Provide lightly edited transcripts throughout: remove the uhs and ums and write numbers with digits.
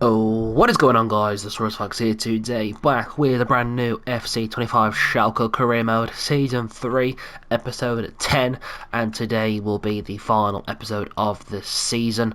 Oh, what is going on, guys? The Source Fox here today, back with a brand new FC 25 Schalke Career Mode Season 3, Episode 10, and today will be the final episode of the season.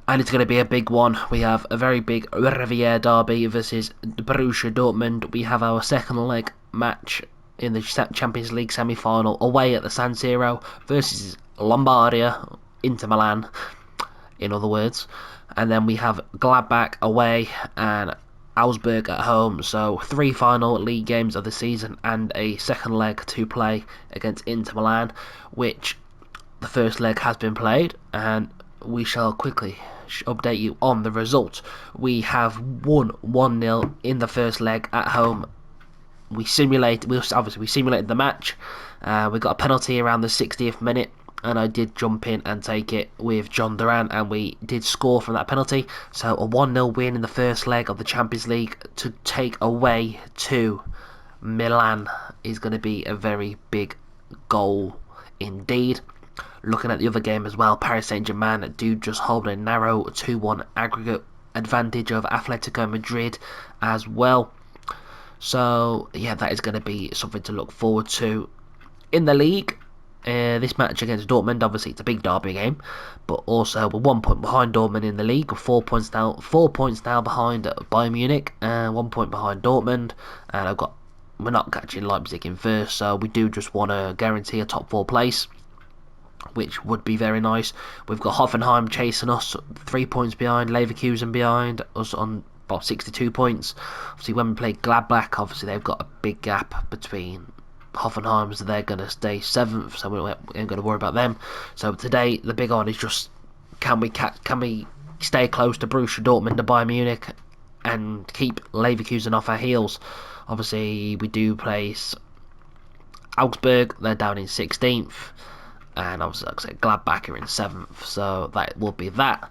And it's going to be a big one. We have a very big Revier derby versus Borussia Dortmund. We have our second leg match in the Champions League semi-final away at the San Siro versus Lombardia, Inter Milan, in other words. And then we have Gladbach away and Augsburg at home. So 3 final league games of the season and a second leg to play against Inter Milan, which the first leg has been played, and we shall quickly update you on the result. We have won 1-0 in the first leg at home. We simulated the match. We got a penalty around the 60th minute, and I did jump in and take it with John Duran, and we did score from that penalty. So a 1-0 win in the first leg of the Champions League to take away to Milan is going to be a very big goal indeed. Looking at the other game as well, Paris Saint-Germain do just hold a narrow 2-1 aggregate advantage over Atletico Madrid as well. So yeah, that is going to be something to look forward to in the league. This match against Dortmund, obviously it's a big derby game, but also we're 1 point behind Dortmund in the league. We're 4 points now behind Bayern Munich, and 1 point behind Dortmund. And we're not catching Leipzig in first, so we do just want to guarantee a top 4 place, which would be very nice. We've got Hoffenheim chasing us, 3 points behind, Leverkusen behind us on about 62 points. Obviously, when we play Gladbach, obviously they've got a big gap between Hoffenheim, so they're going to stay 7th, so we ain't going to worry about them. So today, the big one is just can we stay close to Borussia Dortmund and Bayern Munich and keep Leverkusen off our heels. Obviously, we do place Augsburg, they're down in 16th, and obviously, like I said, Gladbach are in 7th, so that will be that.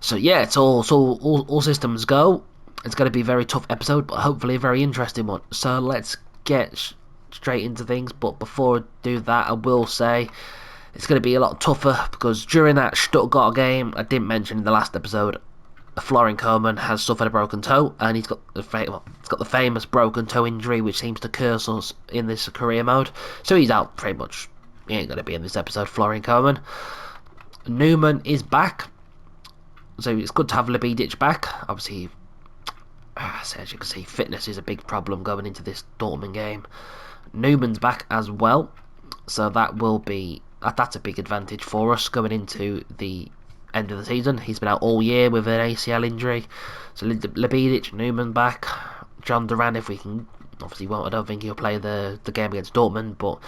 So yeah, it's all systems go. It's going to be a very tough episode, but hopefully a very interesting one. So let's get straight into things, but before I do that, I will say it's going to be a lot tougher because during that Stuttgart game, I didn't mention in the last episode, Florian Koeman has suffered a broken toe, and he's got the famous broken toe injury, which seems to curse us in this career mode. So he's out pretty much. He ain't going to be in this episode, Florian Koeman. Newman is back, so it's good to have Lebidic back. Obviously, as you can see, fitness is a big problem going into this Dortmund game. Newman's back as well, so that's a big advantage for us going into the end of the season. He's been out all year with an ACL injury, so Lebidic, Newman back, John Duran, if we can, obviously I don't think he'll play the game against Dortmund, but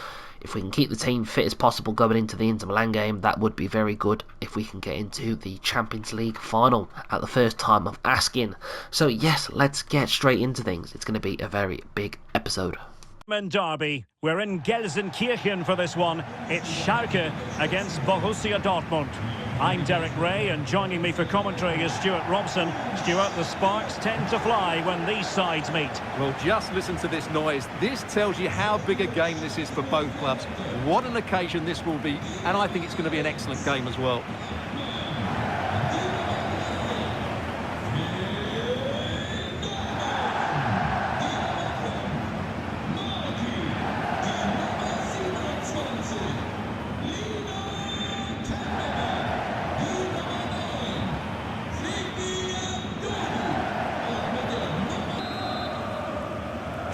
if we can keep the team fit as possible going into the Inter Milan game, that would be very good if we can get into the Champions League final at the first time of asking. So yes, let's get straight into things. It's going to be a very big episode. Derby. We're in Gelsenkirchen for this one. It's Schalke against Borussia Dortmund. I'm Derek Ray, and joining me for commentary is Stuart Robson. Stuart, the sparks tend to fly when these sides meet. Well, just listen to this noise. This tells you how big a game this is for both clubs. What an occasion this will be, and I think it's going to be an excellent game as well.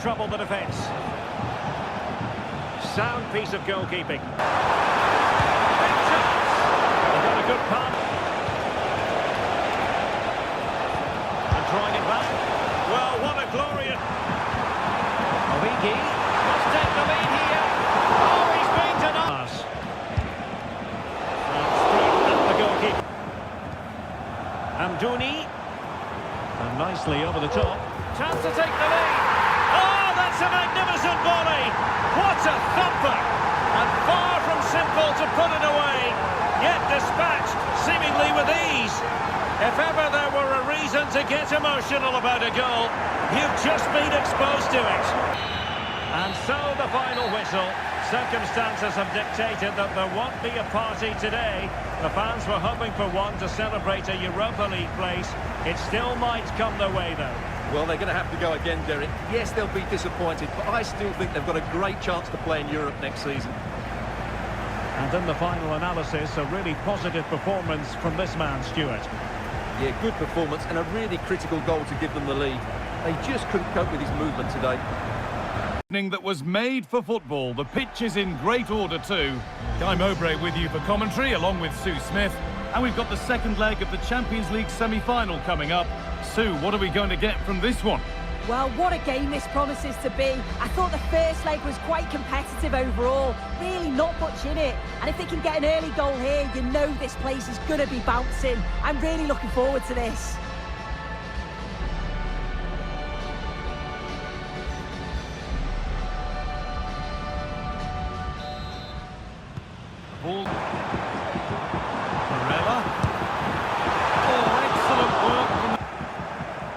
Trouble the defence. Sound piece of goalkeeping. Big chance. He got a good punt. And trying it back. Well, what a glorious... Origi must take the lead here. Oh, he's been denied. Straight at the goalkeeper. Amdouni. And nicely over the top. Chance to take the lead. Oh, that's a magnificent volley! What a thumper! And far from simple to put it away, yet dispatched seemingly with ease. If ever there were a reason to get emotional about a goal, you've just been exposed to it. And so the final whistle Circumstances have dictated that there won't be a party today. The fans were hoping for one to celebrate a Europa League place. It still might come their way, though. Well, they're going to have to go again, Derek. Yes, they'll be disappointed, but I still think they've got a great chance to play in Europe next season. And in the final analysis, a really positive performance from this man, Stuart. Yeah, good performance and a really critical goal to give them the lead. They just couldn't cope with his movement today. That was made for football. The pitch is in great order too. Guy Mowbray with you for commentary along with Sue Smith. And we've got the second leg of the Champions League semi-final coming up. Sue, what are we going to get from this one? Well, what a game this promises to be. I thought the first leg was quite competitive overall. Really not much in it. And if they can get an early goal here, you know this place is going to be bouncing. I'm really looking forward to this. Ball. Barella. Oh, excellent work from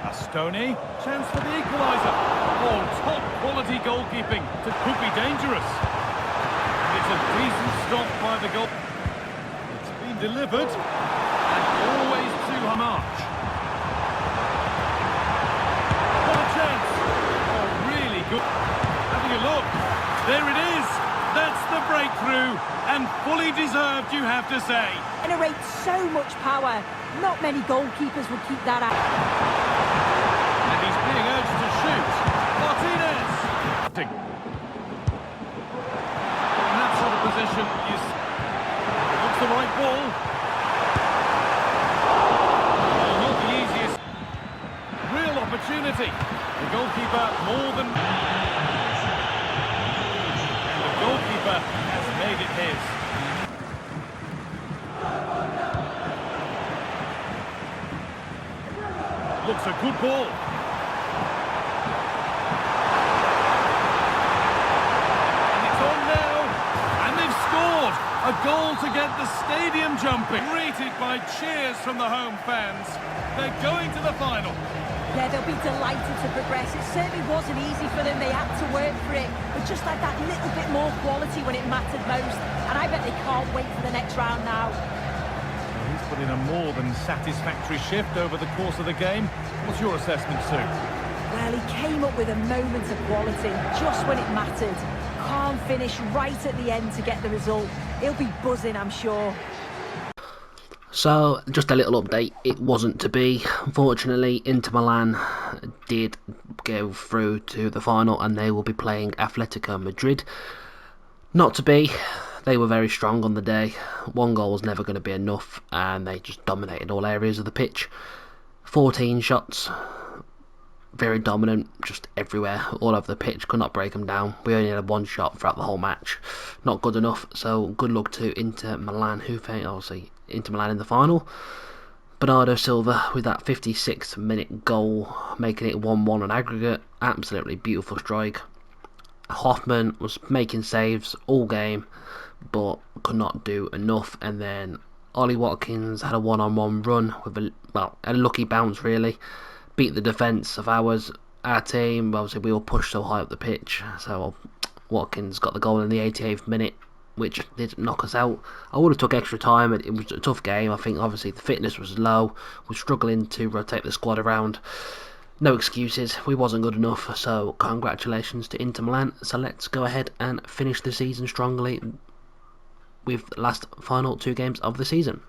Astoni. Chance for the equaliser. Oh, top quality goalkeeping. It could be dangerous. It's a decent stop by the goal. It's been delivered. And always to March. What a chance. Oh, really good. Having a look. There it is. That's the breakthrough, and fully deserved, you have to say. Generates so much power. Not many goalkeepers would keep that out. And he's being urged to shoot. Martinez! In that sort of position, looks the right ball. Oh, not the easiest. Real opportunity. The goalkeeper more than... goalkeeper has made it his. Looks a good ball. And it's on now. And they've scored. A goal to get the stadium jumping. Greeted by cheers from the home fans. They're going to the final. Yeah, they'll be delighted to progress. It certainly wasn't easy for them. They had to work for it. But just like that little bit more quality when it mattered most. And I bet they can't wait for the next round now. He's put in a more than satisfactory shift over the course of the game. What's your assessment, Sue? Well, he came up with a moment of quality just when it mattered. Calm finish right at the end to get the result. He'll be buzzing, I'm sure. So, just a little update, it wasn't to be. Unfortunately, Inter Milan did go through to the final and they will be playing Atletico Madrid. Not to be. They were very strong on the day. One goal was never going to be enough and they just dominated all areas of the pitch. 14 shots. Very dominant, just everywhere, all over the pitch, could not break them down. We only had one shot throughout the whole match. Not good enough, so good luck to Inter Milan, who obviously Inter Milan in the final. Bernardo Silva with that 56th minute goal, making it 1-1 on aggregate. Absolutely beautiful strike. Hoffman was making saves all game, but could not do enough. And then Ollie Watkins had a one-on-one run with a lucky bounce really. Beat the defence of our team. Obviously we all pushed so high up the pitch, so Watkins got the goal in the 88th minute, which did knock us out. I would have took extra time. It was a tough game. I think obviously the fitness was low. We're struggling to rotate the squad around. No excuses, we wasn't good enough, so congratulations to Inter Milan. So let's go ahead and finish the season strongly with the last final two games of the season.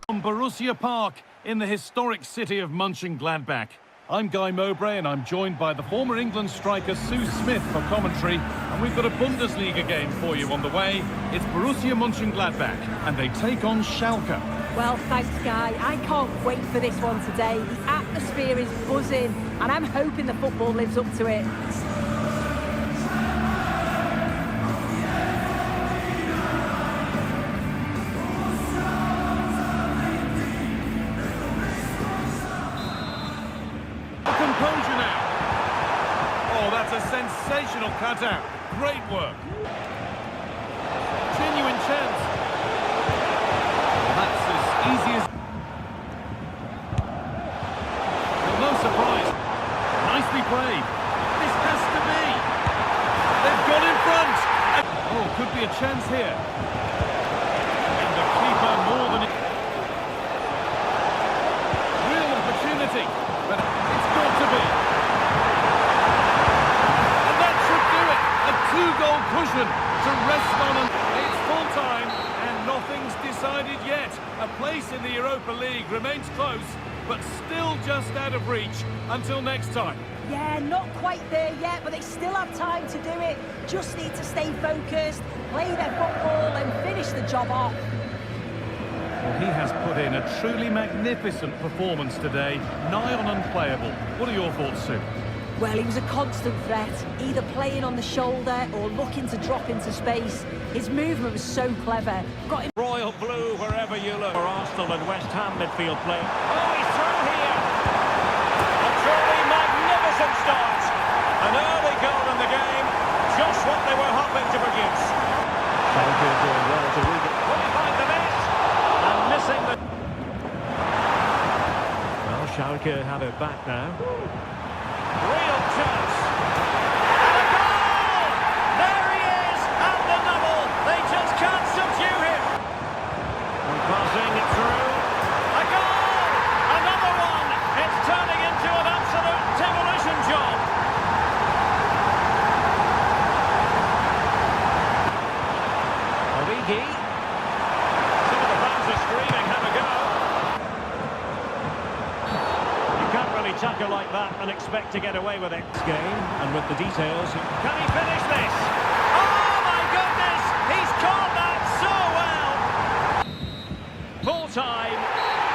From Borussia Park in the historic city of Mönchengladbach. I'm Guy Mowbray and I'm joined by the former England striker Sue Smith for commentary, and we've got a Bundesliga game for you on the way. It's Borussia Mönchengladbach and they take on Schalke. Well, thanks Guy, I can't wait for this one today. The atmosphere is buzzing and I'm hoping the football lives up to it. Composure now. Oh, that's a sensational cutout. Great work. Genuine chance. That's as easy as... Well, no surprise. Nicely played. This has to be. They've gone in front. Oh, could be be a chance here. And the keeper more than... Real opportunity, but it's got to be. And that should do it. A 2-goal cushion to rest on. It's full time and nothing's decided yet. A place in the Europa League remains close, but still just out of reach until next time. Yeah, not quite there yet, but they still have time to do it. Just need to stay focused, play their football and finish the job off. Well, he has put in a truly magnificent performance today, nigh on unplayable. What are your thoughts, Sue? Well, he was a constant threat, either playing on the shoulder or looking to drop into space. His movement was so clever. Got him. Royal blue wherever you look. For Arsenal and West Ham midfield play. Oh, he's through here. A truly magnificent start. An early goal in the game. Just what they were hoping to produce. Schalke doing well to read it. Put behind the net. And missing the... Well, Schalke have it back now. Real chance. And a goal! There he is! And the double. They just can't subdue him. And passing it through. A goal! Another one! It's turning into an absolute demolition job. Origi. Some of the fans are screaming, have a go. You can't really tackle like that and expect to get away with it. This game, and with the details, can he finish this? Oh my goodness! He's caught that so well! Full time,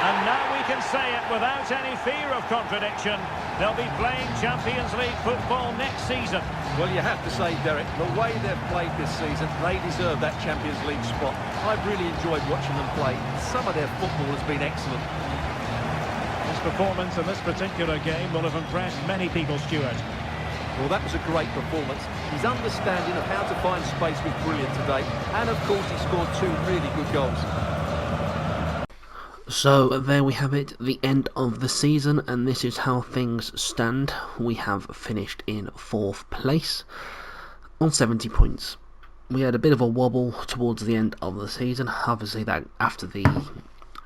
and now we can say it without any fear of contradiction. They'll be playing Champions League football next season. Well, you have to say, Derek, the way they've played this season, they deserve that Champions League spot. I've really enjoyed watching them play. Some of their football has been excellent. His performance in this particular game will have impressed many people, Stuart. Well, that was a great performance. His understanding of how to find space was brilliant today. And, of course, he scored 2 really good goals. So there we have it, the end of the season, and this is how things stand. We have finished in 4th place on 70 points. We had a bit of a wobble towards the end of the season. Obviously, that after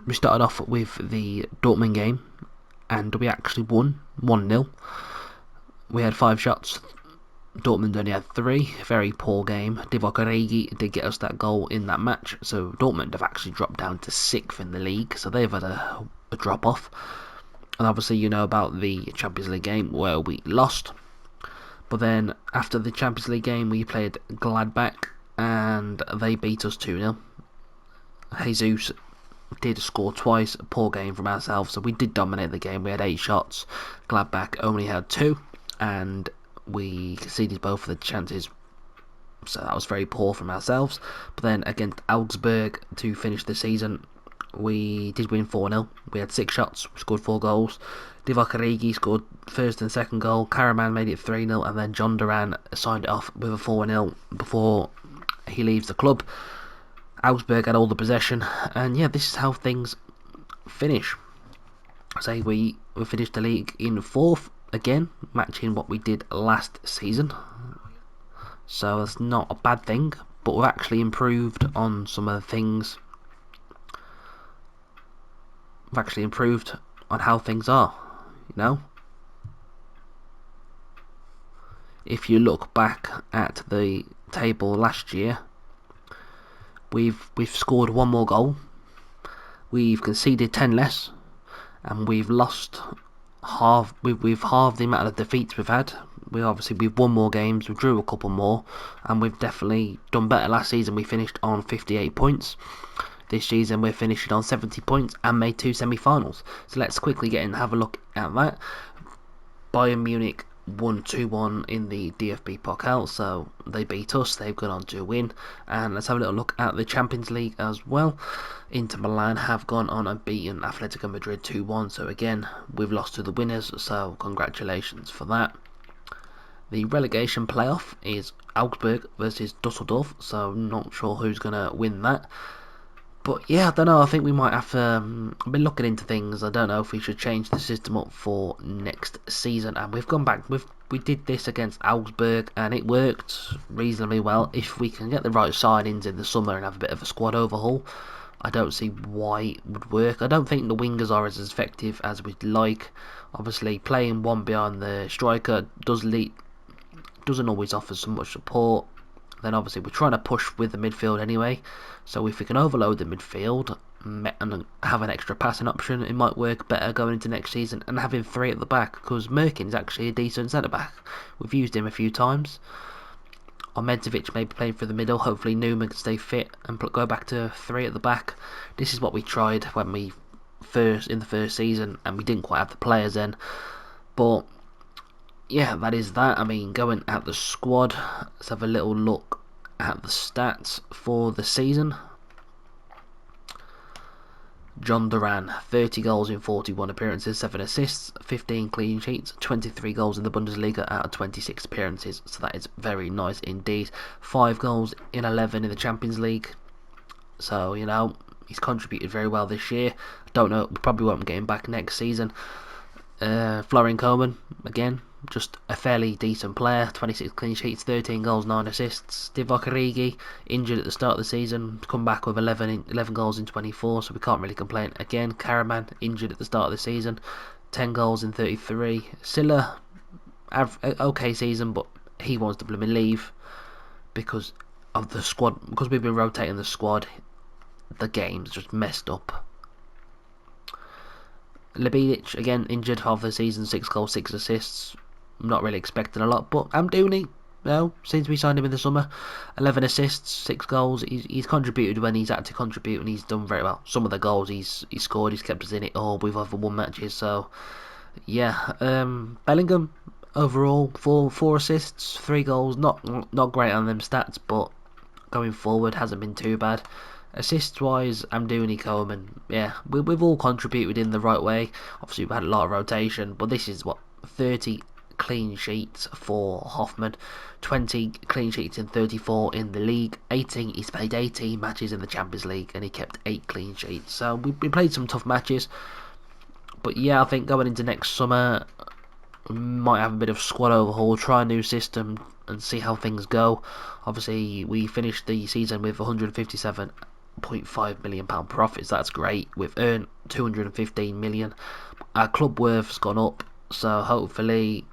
we started off with the Dortmund game, and we actually won 1-0. We had 5 shots. Dortmund only had 3. Very poor game. Divock Origi did get us that goal in that match. So Dortmund have actually dropped down to 6th in the league. So they've had a drop off. And obviously you know about the Champions League game where we lost. But then after the Champions League game we played Gladbach and they beat us 2-0. Jesus did score twice. A poor game from ourselves. So we did dominate the game. We had 8 shots. Gladbach only had 2. And we conceded both of the chances, so that was very poor from ourselves. But then against Augsburg to finish the season, we did win 4-0. We had 6 shots, we scored 4 goals. Divock Origi scored first and second goal. Karaman made it 3-0, and then John Duran signed it off with a 4-0 before he leaves the club. Augsburg had all the possession, and yeah, this is how things finish. Say we finished the league in 4th. Again, matching what we did last season. So that's not a bad thing, but we've actually improved on some of the things. We've actually improved on how things are, you know. If you look back at the table last year, we've scored 1 more goal, we've conceded 10 less, and we've lost we've halved the amount of defeats we've had. We've won more games, we drew a couple more, and we've definitely done better. Last season we finished on 58 points. This season we're finishing on 70 points and made 2 semi-finals. So let's quickly get in and have a look at that. Bayern Munich won 2-1 in the DFB Pokal, so they beat us, they've gone on to win. And let's have a little look at the Champions League as well. Inter Milan have gone on and beaten Atletico Madrid 2-1, so again we've lost to the winners, so congratulations for that. The relegation playoff is Augsburg versus Dusseldorf, so not sure who's going to win that. But yeah, I don't know, I think we might have to, I've been looking into things, I don't know if we should change the system up for next season. And we've gone back, we've we did this against Augsburg and it worked reasonably well. If we can get the right signings in the summer and have a bit of a squad overhaul, I don't see why it would work. I don't think the wingers are as effective as we'd like. Obviously, playing one behind the striker doesn't always offer so much support. Then obviously we're trying to push with the midfield anyway, so if we can overload the midfield and have an extra passing option, it might work better going into next season. And having 3 at the back, because Merkin is actually a decent centre back. We've used him a few times. Medvedev maybe playing through the middle. Hopefully Newman can stay fit and go back to 3 at the back. This is what we tried when we in the first season, and we didn't quite have the players then. But yeah, that is that. I mean, going at the squad, let's have a little look at the stats for the season. John Duran, 30 goals in 41 appearances, 7 assists, 15 clean sheets, 23 goals in the Bundesliga out of 26 appearances, so that is very nice indeed. 5 goals in 11 in the Champions League, so, you know, he's contributed very well this year. Don't know, we probably won't get him back next season. Florian Koeman, again, just a fairly decent player. 26 clean sheets, 13 goals, 9 assists. Divock Origi, injured at the start of the season, come back with 11 goals in 24, so we can't really complain. Again, Karaman, injured at the start of the season, 10 goals in 33. Silla, okay season, but he wants to blooming leave because of the squad. Because we've been rotating the squad, the game's just messed up. Lebidic, again, injured half the season, 6 goals, 6 assists. Not really expecting a lot, but Amdouni, since we signed him in the summer, 11 assists, 6 goals. He's contributed when he's had to contribute, and he's done very well. Some of the goals he's scored, he's kept us in it all with over 1 matches. So yeah, Bellingham overall 4 assists, 3 goals. Not great on them stats, but going forward hasn't been too bad. Assists wise, Amdouni, Koeman, yeah, we've all contributed in the right way. Obviously we've had a lot of rotation, but this is what, 30 clean sheets for Hoffman, 20 clean sheets in 34 in the league, 18, he's played 18 matches in the Champions League and he kept 8 clean sheets. So we played some tough matches, but yeah, I think going into next summer we might have a bit of squad overhaul, try a new system and see how things go. Obviously we finished the season with 157.5 million pound profits. That's great. We've earned 215 million. Our club worth's gone up, so hopefully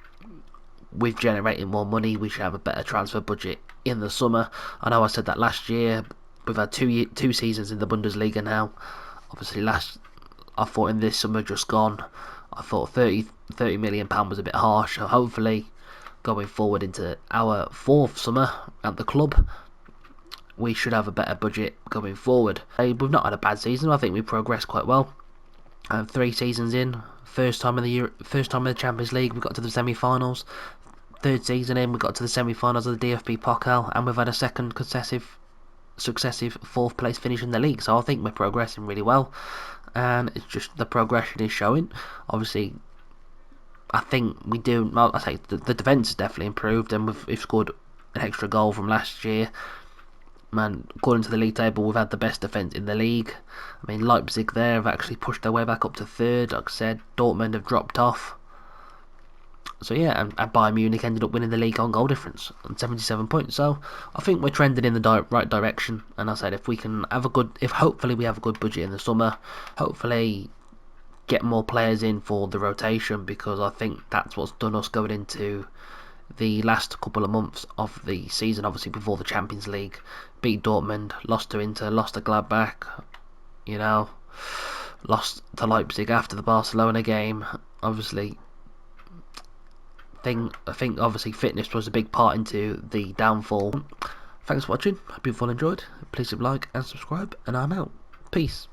with generating more money we should have a better transfer budget in the summer. I know I said that last year. We've had 2 seasons in the Bundesliga now. Obviously I thought in this summer just gone, I thought 30 million pound was a bit harsh. So hopefully going forward into our 4th summer at the club, we should have a better budget going forward. We've not had a bad season. I think we've progressed quite well. 3 seasons in, first time in the Champions League, we got to the semi-finals. 3rd season in, we got to the semi-finals of the DFB Pokal, and we've had a second successive 4th place finish in the league. So I think we're progressing really well, and it's just the progression is showing. Obviously, I think we do. Well, I say the defence has definitely improved, and we've scored an extra goal from last year. Man, according to the league table, we've had the best defence in the league. I mean, Leipzig there have actually pushed their way back up to 3rd. Like I said, Dortmund have dropped off. So yeah, and Bayern Munich ended up winning the league on goal difference on 77 points. So I think we're trending in the right direction. And I said, if we can have hopefully we have a good budget in the summer, hopefully get more players in for the rotation, because I think that's what's done us going into the last couple of months of the season. Obviously before the Champions League, beat Dortmund, lost to Inter, lost to Gladbach, you know, lost to Leipzig after the Barcelona game. Obviously I think obviously fitness was a big part into the downfall. Thanks for watching, hope you've all enjoyed. Please like and subscribe, and I'm out. Peace.